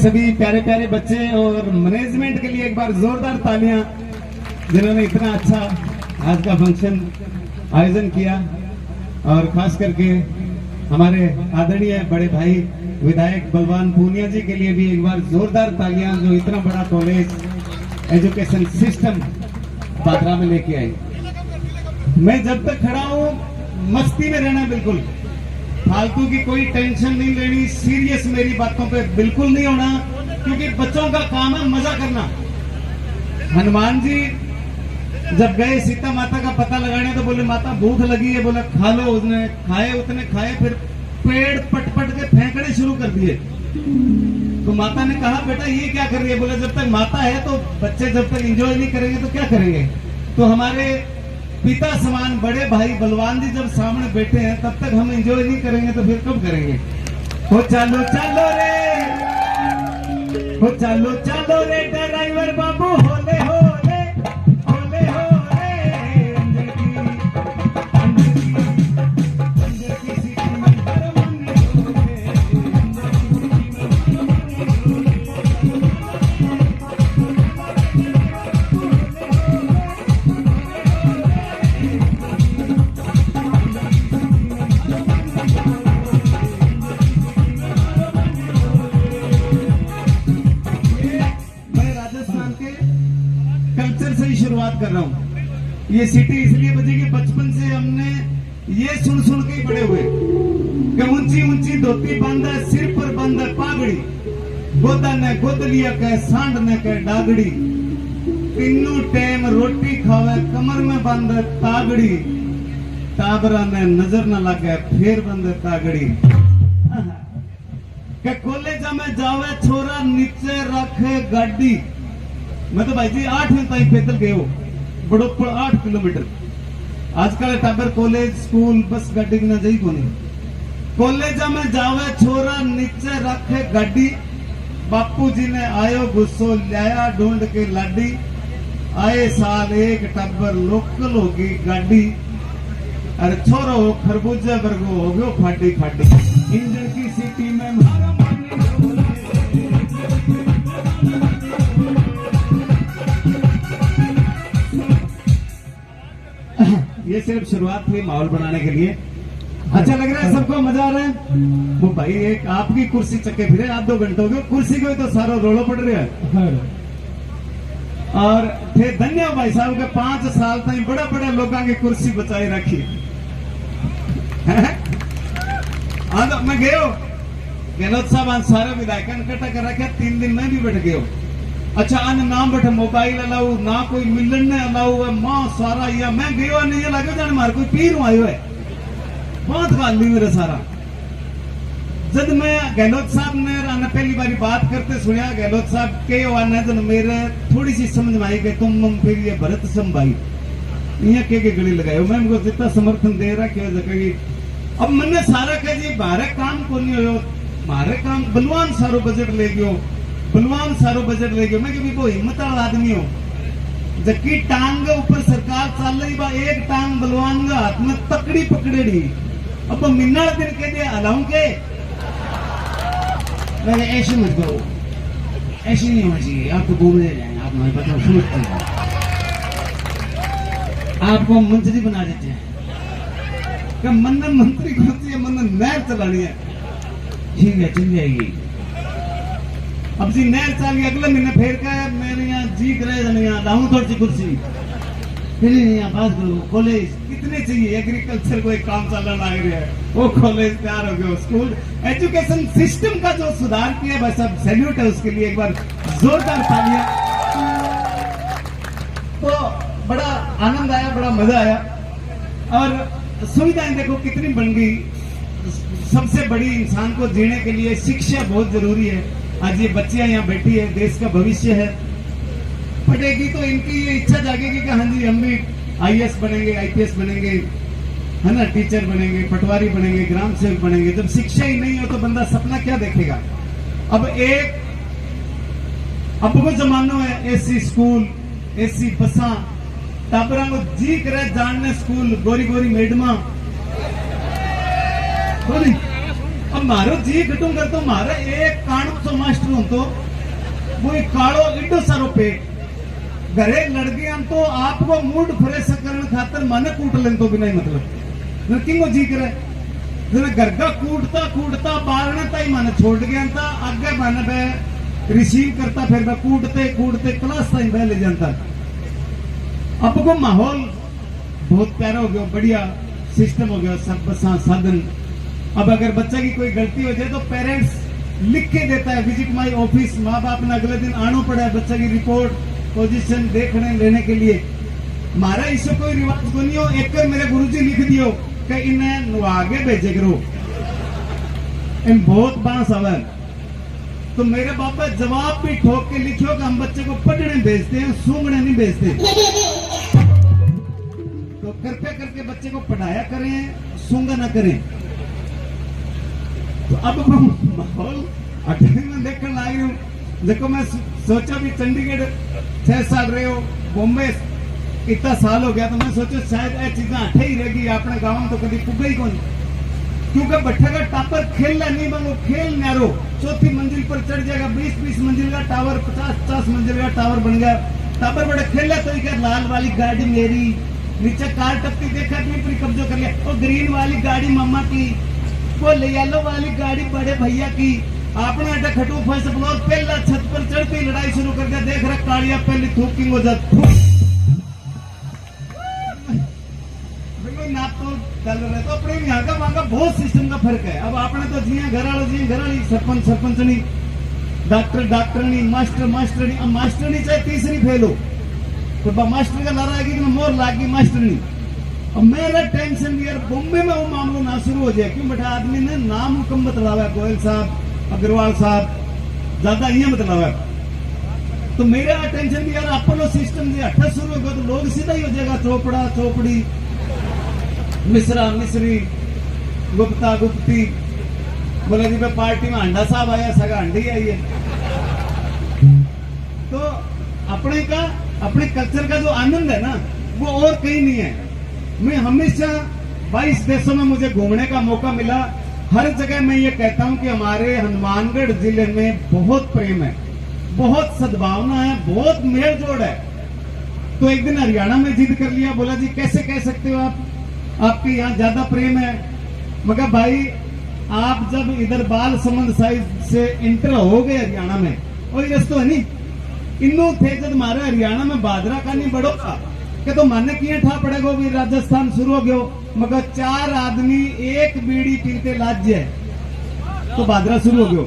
सभी प्यारे प्यारे बच्चे और मैनेजमेंट के लिए एक बार जोरदार तालियां, जिन्होंने इतना अच्छा आज का फंक्शन आयोजन किया। और खास करके हमारे आदरणीय बड़े भाई विधायक बलवान पूनिया जी के लिए भी एक बार जोरदार तालियां, जो इतना बड़ा कॉलेज एजुकेशन सिस्टम पात्रा में लेके आए। मैं जब तक खड़ा हूं मस्ती में रहना, बिल्कुल फालतू की कोई टेंशन नहीं लेनी, सीरियस मेरी बातों पे बिल्कुल नहीं होना, क्योंकि बच्चों का काम है मजा करना। हनुमान जी जब गए सीता माता का पता लगाने तो बोले माता भूख लगी है, बोला खा लो। उसने खाए, उतने खाए, फिर पेड़ पट पट के फेंकने शुरू कर दिए। तो माता ने कहा बेटा ये क्या कर रही है? बोले जब तक माता है तो बच्चे जब तक एंजॉय नहीं करेंगे तो क्या करेंगे? तो हमारे पिता समान बड़े भाई बलवान जी जब सामने बैठे हैं तब तक हम एंजॉय नहीं करेंगे तो फिर कब करेंगे? हो चालो चालो रे, हो चालो चालो रे ड्राइवर बाबू, होले होले होले होले। अंदर की सीटी में हर मन डोले, अंदर की सीटी में हर मन शुरुआत कर रहा हूं। ये सिटी इसलिए बजी कि बचपन से हमने ये सुन सुन के ही बड़े हुए कि ऊंची ऊंची धोती बांधा, सिर पर बांधा पागड़ी, गोदा ने गोद लिया कह, सांड ने कह डागड़ी, तीनों टाइम रोटी खावे, कमर में बांधे तागड़ी, टाबरा ने नजर न लगे फिर बांधे तागड़ी। के कॉलेज में जावे छोरा नीचे रखे गाड़ी। मैं तो भाई जी 8 ताई पैदल गए हो, बड़ोपड़ 8 किलोमीटर। आजकल टाबर कॉलेज स्कूल बस गाड़ी बिना जाई कोनी। कॉलेज में जावे छोरा नीचे रखे गाड़ी, बापू जी ने आयो गुस्सो लाया ढूंढ के लाडी, आए साल एक टाबर लोकल होगी गाड़ी, अरे छोरो हो खरबूजा वर्गो हो गयो फाटी फाटी। इंजन की सीटी में मारा ये सिर्फ शुरुआत थी माहौल बनाने के लिए। अच्छा लग रहा है सबको, मजा आ रहा है? वो भाई एक आपकी कुर्सी चक्के फिरे, आप 2 घंटे हो गए कुर्सी को तो सारा रोलो पड़ रहा है। और थे धन्य भाई साहब के 5 साल तक बड़ा बड़ा लोगों की कुर्सी बचाई रखी। मैं गयो गहलोत साहब सारे विधायक इकट्ठा कर रखे, 3 दिन में भी बैठ गयो। अच्छा अन नाम बैठे मोबाइल अलाउ ना, कोई मिलन ने अलाउ है, मां सारा या मैं गयो नहीं लगे जाने मार कोई पीर आयो है, बहुत गाली मेरे सारा। जब मैं गहलोत साहब ने पहली बारी बात करते सुनिया, गहलोत साहब के आने जन मेरे थोड़ी सी समझ में आई कि तुम फिर ये भरत सम भाई यहाँ के गली लगाए, मैं उनको जितना समर्थन दे रहा क्यों जगह। अब मैंने सारा कह जी मारे काम को नहीं हो, मारे काम बलवान सारो बजट ले गयो, बलवान सारो बजट ले गयो। मैं कि वो हिम्मत वाला आदमी हो, जबकि टांग ऊपर सरकार चल रही बा, एक टांग बलवान के हाथ में तकड़ी पकड़ेड़ी। अब मिन्ना दिन के दिए अलाऊ के मैंने ऐसे मत करो, ऐसे नहीं होना चाहिए, आपको घूमने जाएंगे, आप हमें पता समझते हैं, आपको मंत्री बना देते हैं। क्या मन मंत्री कौन सी है, मन नहर चलानी है, ठीक है चल जाएगी। अब जी नहर चल गई, अगले महीने फिर क्या मैंने यहाँ जीत रहे जाने यहाँ लाऊं थोड़ी सी कुर्सी, फिर यहाँ पास करो कॉलेज कितने चाहिए, एग्रीकल्चर को एक काम चलना लग रहा है, वो कॉलेज तैयार हो गया। स्कूल एजुकेशन सिस्टम का जो सुधार किया बस अब सैल्यूट है उसके लिए, एक बार जोरदार तालियां। तो बड़ा आनंद आया, बड़ा मजा आया। और सुविधाएं देखो कितनी बन गई। सबसे बड़ी इंसान को जीने के लिए शिक्षा बहुत जरूरी है। आज ये बच्चियां यहाँ बैठी है, देश का भविष्य है, पढ़ेगी तो इनकी ये इच्छा जागेगी कि हाँ जी हम भी IAS बनेंगे, IPS बनेंगे, है ना, टीचर बनेंगे, पटवारी बनेंगे, ग्राम सेवक बनेंगे। जब शिक्षा ही नहीं हो तो बंदा सपना क्या देखेगा? अब वो जमानो है एसी स्कूल, एसी बसा, टाबरा को जी करे जानने स्कूल, गोरी गोरी मेडमा। अब मारो जी घटू कर तो मारा एक कानून तो मास्टर हूं तो वो एक कालो इड्डो सारो पेट घरे लड़कियां तो आपको मूड फ्रेश करने खातर माने कूट लें तो भी नहीं मतलब किंगो जी करे घर का कूटता कूटता बारने ताई माने छोड़ गया था आगे माने बे रिसीव करता फिर मैं कूटते कूटते क्लास ताई बह ले जाता। अब को माहौल बहुत प्यारा हो गया, बढ़िया सिस्टम हो गया, सब साधन। अब अगर बच्चा की कोई गलती हो जाए तो पेरेंट्स लिख के देता है विजिट माई ऑफिस, माँ बाप ने अगले दिन आना पड़ा है बच्चा की रिपोर्ट पोजीशन देखने लेने के लिए। हमारा इससे कोई रिवाज को नहीं हो, एक मेरे गुरुजी लिख दियो कि इन्हें नुआगे भेजे करो, इन बहुत बांस आवे। तो मेरे बाबा जवाब भी ठोक के लिखियो कि हम बच्चे को पढ़ने भेजते हैं, सूंघने नहीं भेजते। तो कृपया करके बच्चे को पढ़ाया करें, सूंघा ना करें। तो अब माहौल 8वीं में देखने लग रही हूँ, देखो मैं सोचा भी चंडीगढ़ 6 साल रहे हो, बॉम्बे इतना साल हो गया, तो मैं सोचा शायद ये चीजें अठे ही रहेगी, अपने गांव में तो कभी पुगे ही कौन, क्योंकि बट्ठा का टापर खेलना नहीं बनो, खेल न्यारो। 4थी मंजिल पर चढ़ जाएगा, 20-20 मंजिल का टावर, 50-50 मंजिल का टावर बन गया। टापर बड़े खेला तो क्या लाल वाली गाड़ी मेरी, नीचे कार टपकी देखा नहीं, कब्जो कर लिया। और ग्रीन वाली गाड़ी मम्मा की, वो येलो वाली गाड़ी बड़े भैया की। आपने अटा खटू फर्स्ट फ्लोर पहला छत पर चढ़ते लड़ाई शुरू कर दिया, देख रहा कालिया पहली थूकिंग हो जाती ना तो चल रहे। तो अपने यहाँ का वहां का बहुत सिस्टम का फर्क है। अब आपने तो जिया घर वाली सरपंच सरपंचनी, डॉक्टर डॉक्टरनी, मास्टर मास्टरनी। अब मास्टरनी चाहे तीसरी फेल हो तो मास्टर का नारा आएगी तो मोर लागी मास्टरनी। अब मेरा टेंशन भी यार बॉम्बे में वो मामला ना शुरू हो जाए, क्यों बेटा आदमी ने नाम कम बतलावा, गोयल साहब, अग्रवाल साहब, ज्यादा ये बतलावा। तो मेरा टेंशन भी यार अपोलो सिस्टम से 8 शुरू होगा तो लोग सीधा ही हो जाएगा, चोपड़ा चोपड़ी, मिश्रा मिश्री, गुप्ता गुप्ती। बोला जी मैं पार्टी में अंडा साहब आया, सगा अंडी आई है। तो अपने का अपने कल्चर का जो आनंद है ना वो और कहीं नहीं है। मैं हमेशा 22 देशों में मुझे घूमने का मौका मिला, हर जगह मैं ये कहता हूं कि हमारे हनुमानगढ़ जिले में बहुत प्रेम है, बहुत सद्भावना है, बहुत मेल जोड़ है। तो एक दिन हरियाणा में जिद कर लिया, बोला जी कैसे कह सकते हो आप, आपके यहाँ ज्यादा प्रेम है। मगर भाई आप जब इधर बाल संबंध साइड से इंटर हो गए हरियाणा में, और रस्तो है नहीं इन्नू थे जब हमारे हरियाणा में बाजरा का नहीं बढ़ोगा कि तो माने किए ठा पड़ेगा भी राजस्थान शुरू हो गयो। मगर 4 आदमी एक बीड़ी पीते लाज जाए तो बाजरा शुरू हो गयो।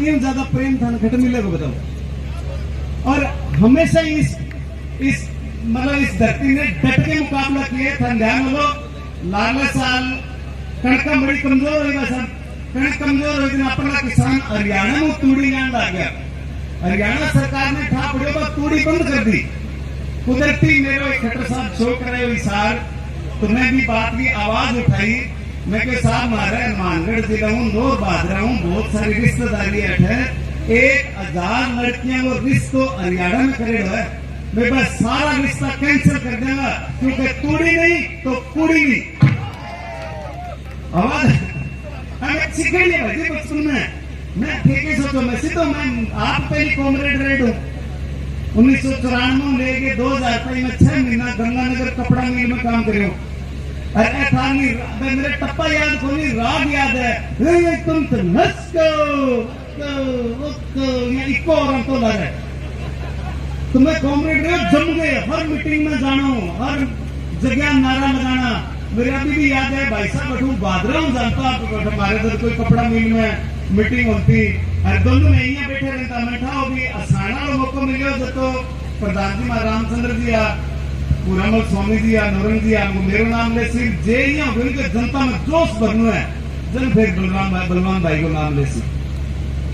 इन ज्यादा प्रेम था घट मिलेगा बताओ। और हमेशा इस मतलब इस धरती ने डट के मुकाबला किए था। ध्यान लो लाला साल कणका बड़ी कमजोर होगा सर, कणक कमजोर हो गई, अपना किसान हरियाणा में तूड़ी लैंड आ गया। हरियाणा सरकार ने ठा पड़ेगा तूड़ी बंद कर दी। कुदरती मेरे खट्टर साहब शो करे हुई सार, तो मैं भी बात की आवाज उठाई। मैं के साहब हमारे हनुमानगढ़ जिला हूँ, नोर बाजरा हूँ, बहुत सारी रिश्तेदारी है, 1000 लड़कियां वो रिश्तो हरियाणा में करे है। मैं बस सारा रिश्ता कैंसिल कर देगा, क्योंकि तूड़ी नहीं तो कुड़ी नहीं। आवाज हमें सीखे नहीं भाई बचपन में। मैं ठीक ही सोचो, मैं सीधो मैं आप पहली कॉमरेड रेड हूँ 1994 लेके 2000 में 6 महीना गंगानगर कपड़ा मिल में काम करो। अरे था नहीं मेरे टप्पा याद को नहीं, राग याद है, तुम तो नस्को इको और तो लग है। तो मैं कॉमरेड जम गए, हर मीटिंग में जाना हूँ, हर जगह नारा लगाना। मेरे अभी भी याद है भाई साहब बटू बादरा हूँ जानता, हमारे इधर कोई कपड़ा मिल में मीटिंग होती, दोनों में यही बैठे रहता। मैं था भी आसाना मौका मिले तो प्रधान जी रामचंद्र जी आ, पूरामल स्वामी जी आ, नौरंग जी आ, मेरे नाम ले सिर्फ जे ही जनता में जोश भरना है, जन फिर बलवान भाई को नाम ले सी।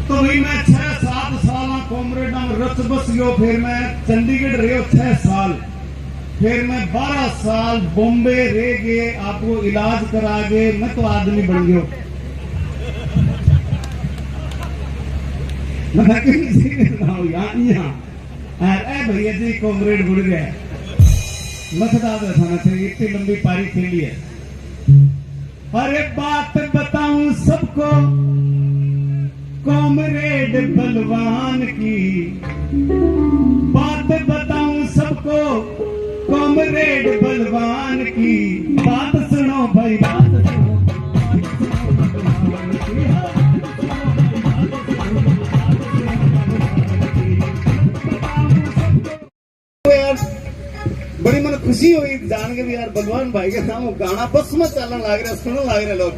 तो भाई मैं 6-7 साल कॉमरेड रच बस गयो। फिर मैं चंडीगढ़ रहो 6 साल, फिर मैं 12 साल बॉम्बे रह गए, आपको इलाज करा गए, मैं तो आदमी बन गयो। भैया जी कॉमरेड बुड़ गया, मसदा थाना से इतनी लंबी पारी खेली है। और एक बात बताऊं सबको, कॉमरेड बलवान की बात बताऊं सबको, कॉमरेड बलवान की बात सुनो भाई, बात सुनो। बड़ी मन खुशी हुई जान के भी यार बलवान भाई के नाम गाना बस में चलने लग रहा, सुनने लग रहे लोग,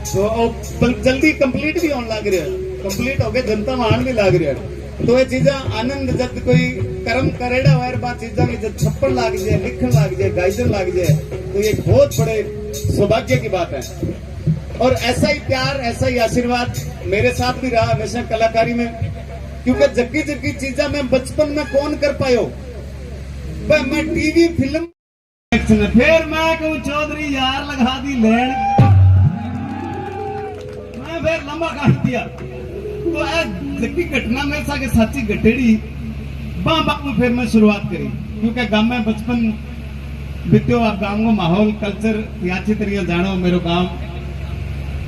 तो जल्दी कंप्लीट भी होने लग रहा, कंप्लीट हो गए, जनता मान भी लग रहा। तो ये चीजा आनंद जब कोई कर्म करेड़ा हुआ बात चीजा की जब छप्पन लग जाए, लिखन लग जाए, गाइजन लग जाए, तो ये बहुत बड़े सौभाग्य की बात है। और ऐसा ही प्यार, ऐसा ही आशीर्वाद मेरे साथ भी रहा हमेशा कलाकारी में, क्योंकि जबकि जबकि चीजा मैं बचपन में कौन कर पायो, मैं टीवी फिल्म फिर मैं कहूं चौधरी यार लगा दी लैन, मैं फिर लंबा काट दिया। तो जबकि घटना मेरे साथ साची घटेड़ी बाबू फिर मैं शुरुआत करी, क्योंकि गांव में बचपन बीत्यो, आप गांव को माहौल कल्चर अच्छी तरीके जानो। मेरो गांव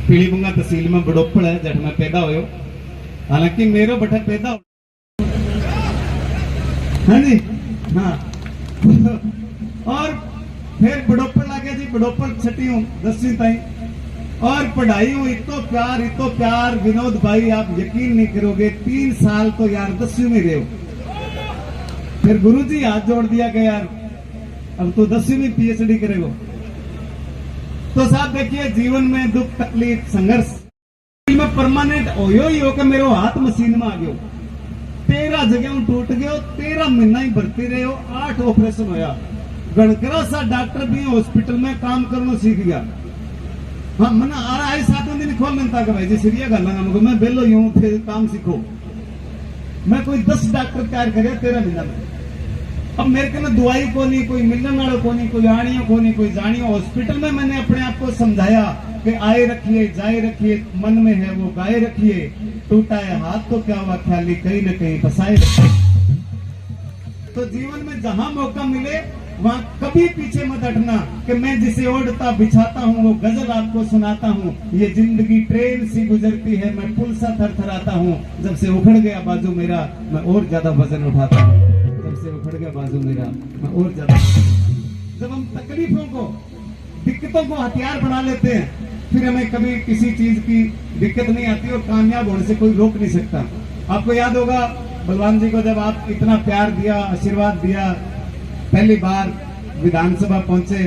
पीलीबुंगा तहसील में बड़ोपड़ है, जट में पैदा हो, हालांकि मेरो बठा पैदा हो, हाँ जी हाँ। और फिर बड़ोपड़ लगे जी, बड़ोपड़ छठी हूँ 10वीं ताई, और पढ़ाई हूँ इतो प्यार विनोद भाई आप यकीन नहीं करोगे, 3 साल तो यार 10वीं में रहे हो। फिर गुरुजी हाथ जोड़ दिया कि यार अब तो 10वीं में PhD करेगो। तो साहब देखिए जीवन में दुख तकलीफ संघर्ष में परमानेंट होयो ही हो के मेरे हाथ मशीन में आ गयो, 13 जगह टूट गयो, 13 महीना ही भर्ती रहे हो, 8 ऑपरेशन होया, गणकरा सा डॉक्टर भी हॉस्पिटल में काम करना सीख गया। हाँ मैंने आ रहा है 7 दिन खोल मिलता कि भाई जी सीरिया गल मैं बेलो यूं थे काम सीखो, मैं कोई 10 डॉक्टर तैयार करे 13 महीना में। अब मेरे को दवाई को नहीं, कोई मिलने वालों को नहीं, कोई आनियो को नहीं, कोई जानियो। हॉस्पिटल में मैंने अपने आप को समझाया कि आए रखिए जाए रखिए, मन में है वो गाए रखिए, टूटा है हाथ तो क्या हुआ, ख्याली कहीं न कहीं फंसाए। तो जीवन में जहां मौका मिले वहां कभी पीछे मत हटना कि मैं जिसे ओढ़ता बिछाता हूँ वो गजल आपको सुनाता हूँ, ये जिंदगी ट्रेन सी गुजरती है, मैं पुल सा थरथराता हूँ, जब से उखड़ गया बाजू मेरा मैं और ज्यादा वजन उठाता हूँ, जब से उखड़ गया बाजू मेरा मैं और ज्यादा। जब हम तकलीफों को दिक्कतों को हथियार बना लेते हैं, फिर हमें कभी किसी चीज की दिक्कत नहीं आती और कामयाब होने से कोई रोक नहीं सकता। आपको याद होगा बलवान जी को जब आप इतना प्यार दिया, आशीर्वाद दिया, पहली बार विधानसभा पहुंचे,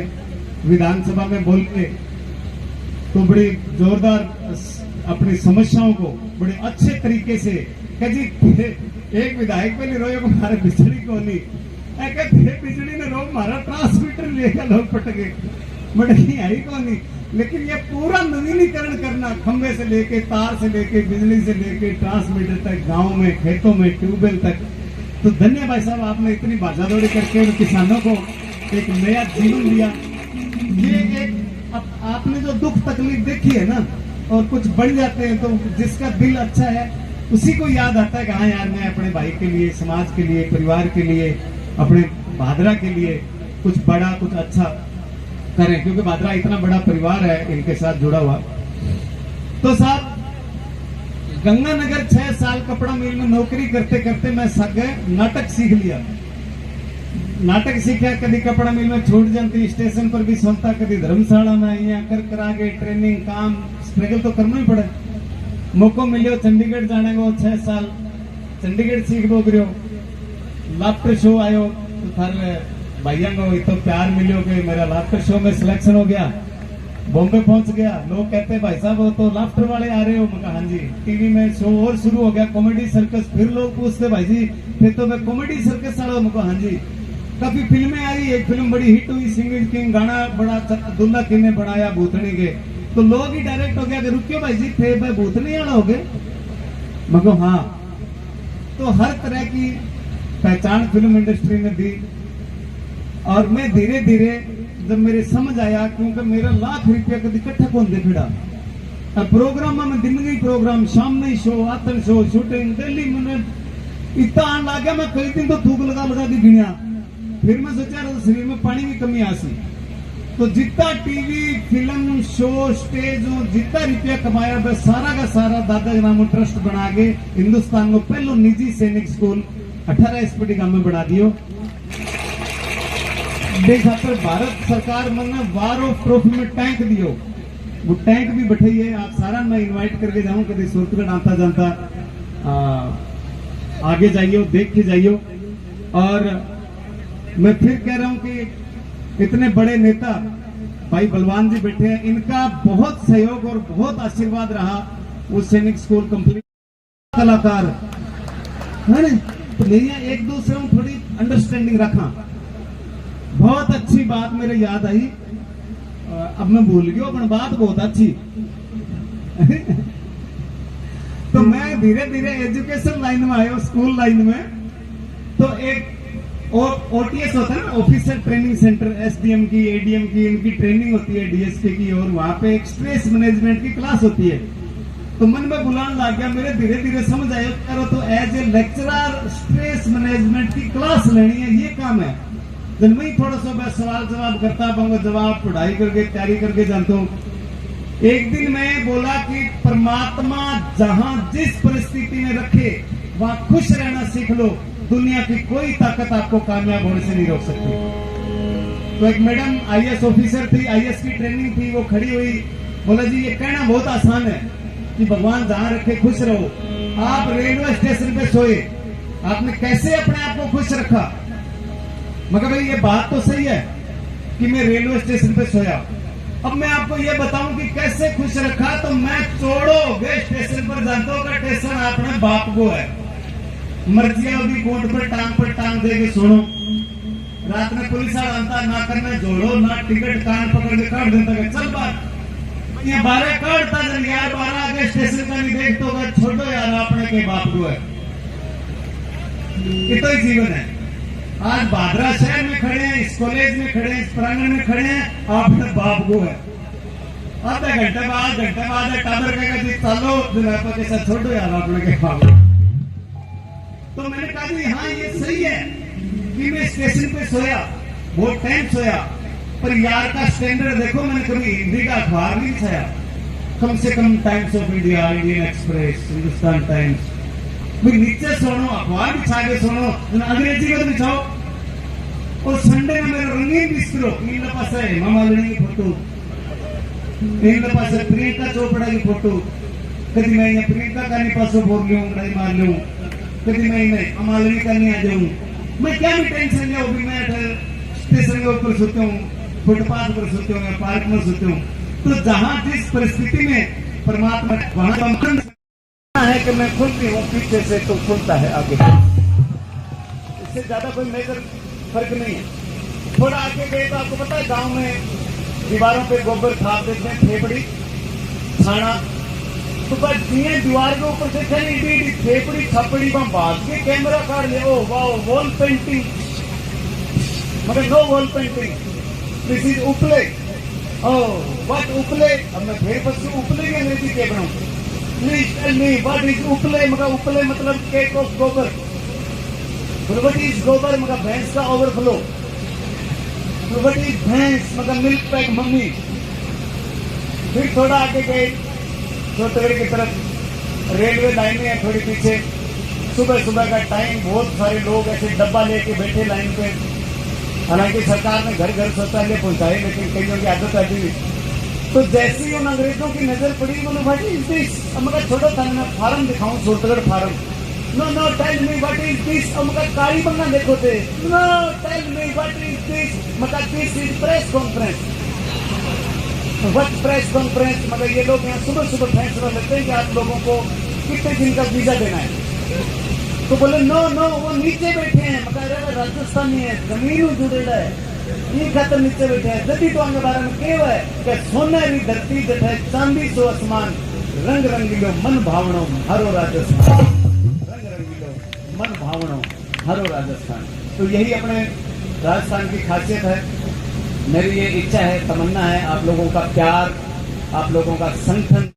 विधानसभा में बोल के तो बड़ी जोरदार अपनी समस्याओं को बड़े अच्छे तरीके से कह जी, एक विधायक पे नहीं रोयो हमारे बिजली को नहीं, बिजली ने रो मारा ट्रांसमीटर लेकर लोग पटके मटकी आई को नहीं। लेकिन ये पूरा नवीनीकरण करना, खंबे से लेके तार से लेके बिजली से लेके ट्रांसमीटर तक, गांव में खेतों में ट्यूबवेल तक। तो धन्य भाई साहब आपने इतनी भाजादौड़ी करके किसानों को एक नया जीवन दिया। ये एक आपने जो दुख तकलीफ देखी है ना, और कुछ बढ़ जाते हैं तो जिसका दिल अच्छा है उसी को याद आता है कि हाँ यार मैं अपने भाई के लिए, समाज के लिए, परिवार के लिए, अपने भादरा के लिए कुछ बड़ा कुछ अच्छा करें, क्योंकि भादरा इतना बड़ा परिवार है इनके साथ जुड़ा हुआ। तो साहब गंगानगर 6 साल कपड़ा मिल में नौकरी करते करते मैं नाटक सीख लिया। नाटक सीखा, कभी कपड़ा मिल में छूट जाती, स्टेशन पर भी सोता, कभी धर्मशाला में यहाँ कर करा के ट्रेनिंग काम स्ट्रगल तो करना ही पड़े। मौको मिलो चंडीगढ़ जाने को, 6 साल चंडीगढ़ सीख दो करो, लाफ्टर शो आयो तो थारे भैया को इतो प्यार मिलो कि मेरा लाफ्टर शो में सिलेक्शन हो गया, बॉम्बे पहुंच गया। लोग कहते भाई साहब वो तो लाफ्टर वाले आ रहे हो, मैं हाँ जी। टीवी में शो और शुरू हो गया कॉमेडी सर्कस, फिर लोग पूछते भाई जी फिर तो मैं कॉमेडी सर्कस वाला, मैं हाँ जी। काफी फिल्में आई, एक फिल्म बड़ी हिट हुई सिंगिंग किंग, गाना बड़ा दुल्ला किंग ने बनाया भूतनी के, तो लोग ही डायरेक्ट हो गया कि रुकियो भाई जी थे भाई भूतनी वाला हो गए, मैं हाँ। तो हर तरह की पहचान फिल्म इंडस्ट्री में दी। और मैं धीरे धीरे जब मेरे समझ आया, क्योंकि मेरा लाख रुपया कभी इकट्ठा कौन दे फिड़ा, प्रोग्राम में दिन में प्रोग्राम, शाम में शो, आतन शो, शूटिंग डेली मैंने इतना आन लग गया, मैं कई दिन तो थूक लगा लगा दी गिनिया। फिर मैं सोचा शरीर में पानी की कमी आसी, तो जितना टीवी फिल्म शो स्टेज जितना रुपया कमाया वह सारा का सारा दादा नाम ट्रस्ट बना के हिंदुस्तान को पहलो निजी सैनिक स्कूल 18 एसपीटी गांव में बना दियो। खातर भारत सरकार मैंने वार ऑफ ट्रॉफी में टैंक दियो, वो टैंक भी बैठे है। आप सारा मैं इनवाइट करके जाऊं कभी सूरतगढ़ आता जानता आगे जाइयो, देख के जाइयो। और मैं फिर कह रहा हूं कि इतने बड़े नेता भाई बलवान जी बैठे हैं, इनका बहुत सहयोग और बहुत आशीर्वाद रहा वो सैनिक स्कूल कंप्लीट। कलाकार है ना, तो मैं एक दूसरे में थोड़ी अंडरस्टैंडिंग रखा। बहुत अच्छी बात मेरे याद आई, अब मैं भूल गया पर बात बहुत अच्छी। तो मैं धीरे धीरे एजुकेशन लाइन में आया, स्कूल लाइन में। तो एक ओटीएस होता है ना, ऑफिसर ट्रेनिंग सेंटर, एसडीएम की एडीएम की इनकी ट्रेनिंग होती है, डीएसपी की, और वहां पे एक स्ट्रेस मैनेजमेंट की क्लास होती है। तो मन में बुलाने लग गया, मेरे धीरे धीरे समझ आया करो तो as a lecturer stress management की क्लास लेनी है, ये काम है। जब मैं थोड़ा सा मैं सवाल जवाब करता पाऊंगा, जवाब पढ़ाई करके तैयारी करके जानता हूँ। एक दिन मैं बोला कि परमात्मा जहां जिस परिस्थिति में रखे वहां खुश रहना सीख लो, दुनिया की कोई ताकत आपको कामयाब होने से नहीं रोक सकती। तो एक मैडम आईएएस ऑफिसर थी, आईएएस की ट्रेनिंग थी, वो खड़ी हुई, बोला जी ये कहना बहुत आसान है कि भगवान जहां रखे खुश रहो। आप रेलवे स्टेशन पे सोए, आपने कैसे अपने आप को खुश रखा? मगर भाई ये बात तो सही है कि मैं रेलवे स्टेशन पे सोया। अब मैं आपको ये बताऊं कि कैसे खुश रखा, तो मैं चोड़ो वे स्टेशन पर जानता हूं का स्टेशन अपने बाप को है। मर्जिया भी कोट पर टांग दे के सुनो। रात में पुलिस आता ना करना जोड़ो ना टिकट कान पकड़ के काट देता है, चल बात ये 12 काटता यार 12 आगे स्टेशन का नहीं देख तो छोड़ो यार अपने के बाप को है। ये तो ही जीवन है। आज बादरा शहर में खड़े हैं, इस कॉलेज में खड़े हैं, इस प्रांगण में खड़े हैं, आपने बाप को है। आधा घंटे बाद टावर कहेगा जी चलो जुलापा के साथ छोड़ो यार आपने के बाप को। तो मैंने कहा जी हाँ ये सही है कि मैं स्टेशन पे सोया, बहुत टाइम सोया, पर यार का स्टैंडर्ड देखो, मैंने कभी हिंदी का अखबार नहीं छाया। कम से कम Times of India, Indian Express, Hindustan Times, नीचे सुनो, अखबार बिछा के सुनो, अंग्रेजी में बिछाओ। और संडे में मेरे रंगीन बिस्तरो, इन पास हेमा मालिनी की फोटो, इन पास प्रियंका चोपड़ा की फोटो, कभी मैं प्रियंका का नहीं पासो बोल लूं, लड़ाई मार लूं, कभी मैं मालिनी का नहीं आ जाऊं। मैं क्या भी टेंशन लिया, मैं स्टेशन के ऊपर सोते हूँ, फुटपाथ पर सोते हूँ, पार्क में सोते हूँ। तो जहां जिस परिस्थिति में परमात्मा वहां है कि मैं खुलती हूँ पीछे से तो खुलता है आगे, इससे ज्यादा कोई मेजर फर्क नहीं है। थोड़ा आगे गए तो आपको पता है गांव में दीवारों पे गोबर छाप देते हैं, फेफड़ी छाना, तो बस दिए दीवार के ऊपर से खड़ी फेफड़ी छपड़ी में भाग के कैमरा काट ले, ओ वाह वॉल पेंटिंग, मगर no wall painting, this is उपले। ओह व्हाट उपले? अब मैं फिर बच्चों उपले की अंग्रेजी क्या बनाऊं? Please tell me what is उपले? मगर उपले मतलब केक ऑफ गोबर। What is गोबर? मगर भैंस का ओवरफ्लो। What is भैंस? मगर मिल्क पैक मम्मी। फिर थोड़ा आगे गए छोटगढ़ की तरफ, रेलवे लाइन है थोड़ी पीछे, सुबह सुबह का टाइम, बहुत सारे लोग ऐसे डब्बा लेके बैठे लाइन पे। हालांकि सरकार ने घर घर शौचालय पहुंचाए, लेकिन कईयों की आदत आ गई। तो जैसे ही उन अंग्रेजों की नजर पड़ी, बोले व्हाट इज दिस? अब मगर छोड़ो था मैं फार्म दिखाऊं, Suratgarh farm. No no tell me what is this? अब मगर काली बंगा देखो थे, no tell me what is this? मगर this is press conference. What press conference? मगर ये लोग यहाँ सुबह सुबह फैसला लेते हैं कि आप लोगों को कितने दिन का वीजा देना है। तो बोले नो नो वो नीचे बैठे हैं, मगर राजस्थानी है, जमीन जुड़ेला है, ये खातर नीचे बैठे हैं। जदी तो अंग बारे में केव है कि सोनेरी धरती जठे चांदी सो आसमान, रंग रंगीलो मन भावणो हरो राजस्थान, रंग रंगीलो मन भावणो हरो राजस्थान। तो यही अपने राजस्थान की खासियत है। मेरी ये इच्छा है, तमन्ना है, आप लोगों का प्यार, आप लोगों का संगठन